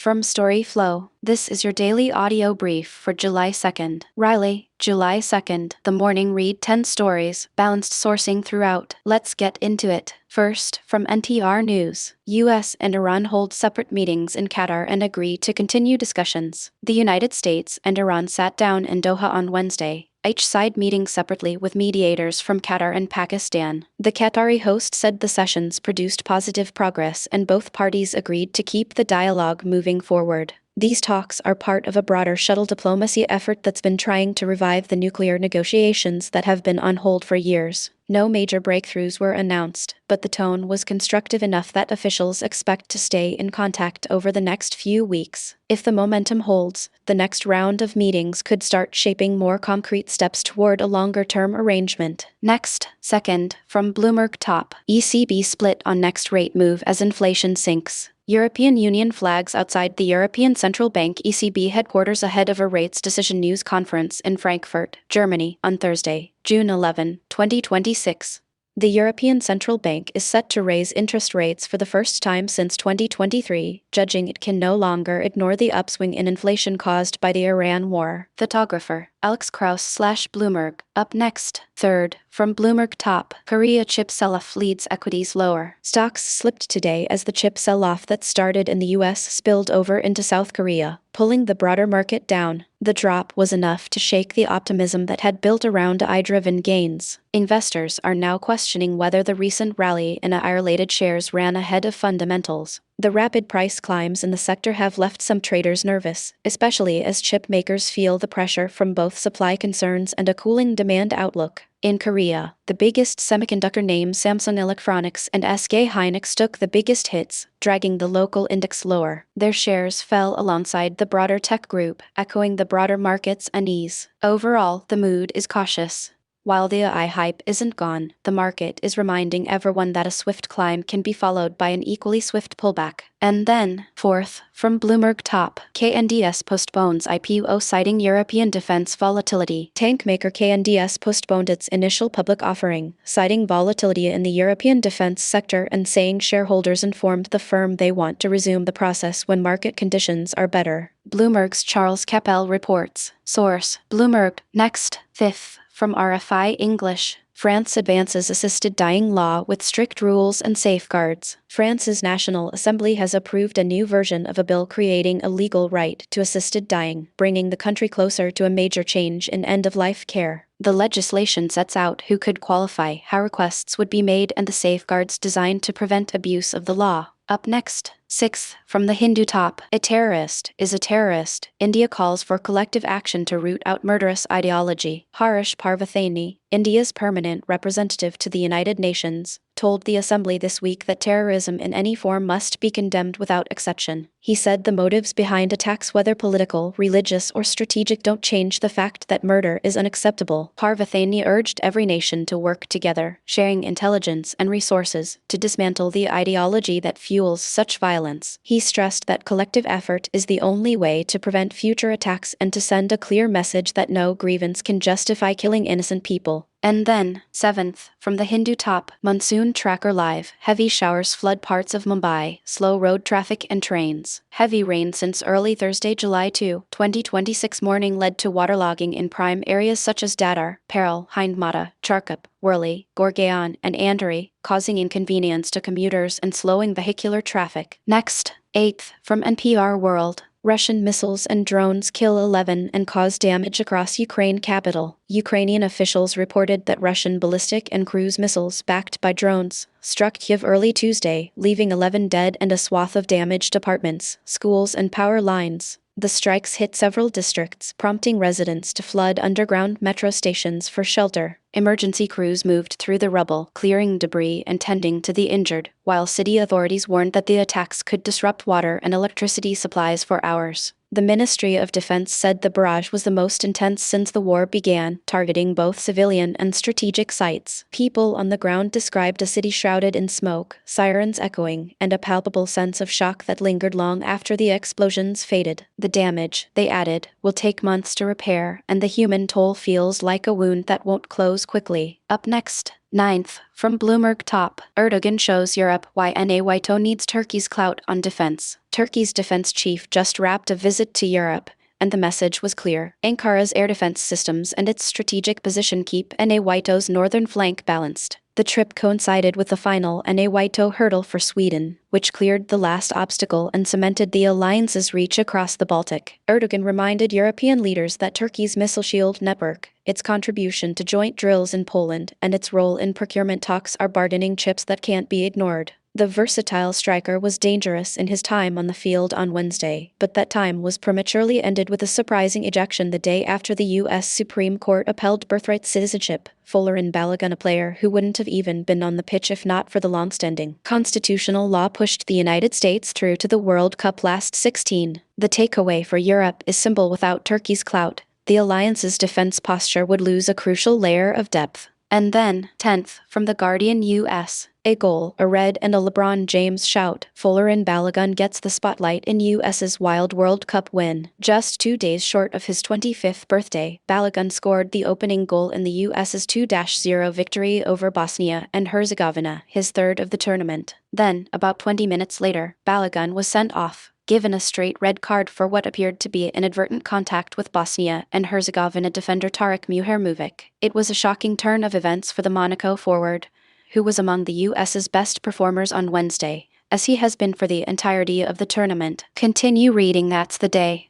From storyflo, this is your daily audio brief for July 2nd. Riley, July 2nd. The morning read 10 stories, balanced sourcing throughout. Let's get into it. First, from NTR News. US and Iran hold separate meetings in Qatar and agree to continue discussions. The United States and Iran sat down in Doha on Wednesday, each side meeting separately with mediators from Qatar and Pakistan. The Qatari host said the sessions produced positive progress and both parties agreed to keep the dialogue moving forward. These talks are part of a broader shuttle diplomacy effort that's been trying to revive the nuclear negotiations that have been on hold for years. No major breakthroughs were announced, but the tone was constructive enough that officials expect to stay in contact over the next few weeks. If the momentum holds, the next round of meetings could start shaping more concrete steps toward a longer-term arrangement. Next, second, from Bloomberg top, ECB split on next rate move as inflation sinks. European Union flags outside the European Central Bank ECB headquarters ahead of a rates decision news conference in Frankfurt, Germany, on Thursday, June 11, 2026. The European Central Bank is set to raise interest rates for the first time since 2023, judging it can no longer ignore the upswing in inflation caused by the Iran war. Photographer Alex Kraus/Bloomberg. Up next. Third, from Bloomberg top, Korea chip sell-off leads equities lower. Stocks slipped today as the chip sell-off that started in the US spilled over into South Korea, pulling the broader market down. The drop was enough to shake the optimism that had built around AI-driven gains. Investors are now questioning whether the recent rally in AI-related shares ran ahead of fundamentals. The rapid price climbs in the sector have left some traders nervous, especially as chip makers feel the pressure from both supply concerns and a cooling demand outlook. In Korea, the biggest semiconductor names Samsung Electronics and SK Hynix took the biggest hits, dragging the local index lower. Their shares fell alongside the broader tech group, echoing the broader market's unease. Overall, the mood is cautious. While the AI hype isn't gone, the market is reminding everyone that a swift climb can be followed by an equally swift pullback. And then, fourth, from Bloomberg top, KNDS postpones IPO citing European defense volatility. Tank maker KNDS postponed its initial public offering, citing volatility in the European defense sector and saying shareholders informed the firm they want to resume the process when market conditions are better. Bloomberg's Charles Keppel reports. Source: Bloomberg. Next, fifth, from RFI English. France advances assisted dying law with strict rules and safeguards. France's National Assembly has approved a new version of a bill creating a legal right to assisted dying, bringing the country closer to a major change in end-of-life care. The legislation sets out who could qualify, how requests would be made, and the safeguards designed to prevent abuse of the law. Up next, sixth, from the Hindu top, a terrorist is a terrorist. India calls for collective action to root out murderous ideology. Harish Parvatheni, India's permanent representative to the United Nations, told the Assembly this week that terrorism in any form must be condemned without exception. He said the motives behind attacks, whether political, religious, or strategic, don't change the fact that murder is unacceptable. Parvatheni urged every nation to work together, sharing intelligence and resources, to dismantle the ideology that fuels such violence. He stressed that collective effort is the only way to prevent future attacks and to send a clear message that no grievance can justify killing innocent people. And then, seventh, from the Hindu top, Monsoon Tracker Live. Heavy showers flood parts of Mumbai, slow road traffic and trains. Heavy rain since early Thursday, July 2, 2026 morning led to waterlogging in prime areas such as Dadar, Parel, Hindmata, Charkap, Worli, Gorgaon, and Andheri, causing inconvenience to commuters and slowing vehicular traffic. Next, eighth, from NPR World. Russian missiles and drones kill 11 and cause damage across Ukraine capital. Ukrainian officials reported that Russian ballistic and cruise missiles backed by drones struck Kyiv early Tuesday, leaving 11 dead and a swath of damaged apartments, schools, and power lines. The strikes hit several districts, prompting residents to flood underground metro stations for shelter. Emergency crews moved through the rubble, clearing debris and tending to the injured, while city authorities warned that the attacks could disrupt water and electricity supplies for hours. The Ministry of Defense said the barrage was the most intense since the war began, targeting both civilian and strategic sites. People on the ground described a city shrouded in smoke, sirens echoing, and a palpable sense of shock that lingered long after the explosions faded. The damage, they added, will take months to repair, and the human toll feels like a wound that won't close quickly. Up next, ninth, from Bloomberg top, Erdogan shows Europe why NATO needs Turkey's clout on defense. Turkey's defense chief just wrapped a visit to Europe, and the message was clear. Ankara's air defense systems and its strategic position keep NATO's northern flank balanced. The trip coincided with the final NATO hurdle for Sweden, which cleared the last obstacle and cemented the alliance's reach across the Baltic. Erdogan reminded European leaders that Turkey's missile shield network, its contribution to joint drills in Poland, and its role in procurement talks are bargaining chips that can't be ignored. The versatile striker was dangerous in his time on the field on Wednesday, but that time was prematurely ended with a surprising ejection the day after the U.S. Supreme Court upheld birthright citizenship. Folarin Balogun, a player who wouldn't have even been on the pitch if not for the long-standing constitutional law, pushed the United States through to the World Cup last 16. The takeaway for Europe is simple: without Turkey's clout, the alliance's defense posture would lose a crucial layer of depth. And then, 10th, from The Guardian US, a goal, a red and a LeBron James shout. Folarin Balogun gets the spotlight in US's wild World Cup win. Just 2 days short of his 25th birthday, Balogun scored the opening goal in the US's 2-0 victory over Bosnia and Herzegovina, his third of the tournament. Then, about 20 minutes later, Balogun was sent off, given a straight red card for what appeared to be inadvertent contact with Bosnia and Herzegovina defender Tarek Muharmovic. It was a shocking turn of events for the Monaco forward, who was among the US's best performers on Wednesday, as he has been for the entirety of the tournament. Continue reading. That's the day.